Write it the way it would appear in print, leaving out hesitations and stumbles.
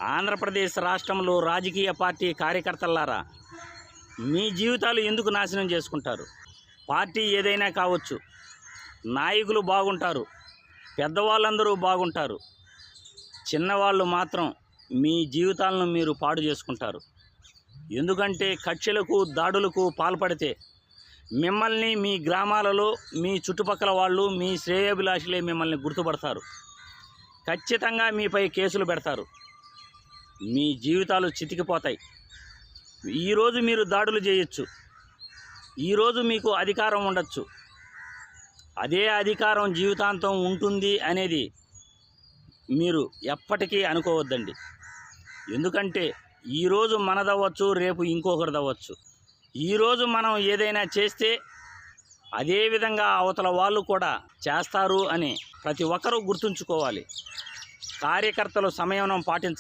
ఆంధ్రప్రదేశ్ రాష్ట్రంలో రాజకీయ పార్టీ కార్యకర్తలారా, మీ జీవితాలు ఎందుకు నాశనం చేసుకుంటారు? పార్టీ ఏదైనా కావచ్చు, నాయకులు బాగుంటారు, పెద్దవాళ్ళందరూ బాగుంటారు, చిన్నవాళ్ళు మాత్రం మీ జీవితాలను మీరు పాడు చేసుకుంటారు. ఎందుకంటే కక్షలకు దాడులకు పాల్పడితే మిమ్మల్ని మీ గ్రామాలలో మీ చుట్టుపక్కల వాళ్ళు, మీ శ్రేయోభిలాషులే మిమ్మల్ని గుర్తుపడతారు. ఖచ్చితంగా మీపై కేసులు పెడతారు. మీ జీవితాలు చితికిపోతాయి. ఈరోజు మీరు దాడులు చేయొచ్చు, ఈరోజు మీకు అధికారం ఉండొచ్చు, అదే అధికారం జీవితాంతం ఉంటుంది అనేది మీరు ఎప్పటికీ అనుకోవద్దండి. ఎందుకంటే ఈరోజు మనదవ్వచ్చు, రేపు ఇంకొకరిదవ్వచ్చు. ఈరోజు మనం ఏదైనా చేస్తే అదే విధంగా అవతల వాళ్ళు కూడా చేస్తారు అని ప్రతి ఒక్కరూ గుర్తుంచుకోవాలి. కార్యకర్తలు సంయమనం పాటించాలి.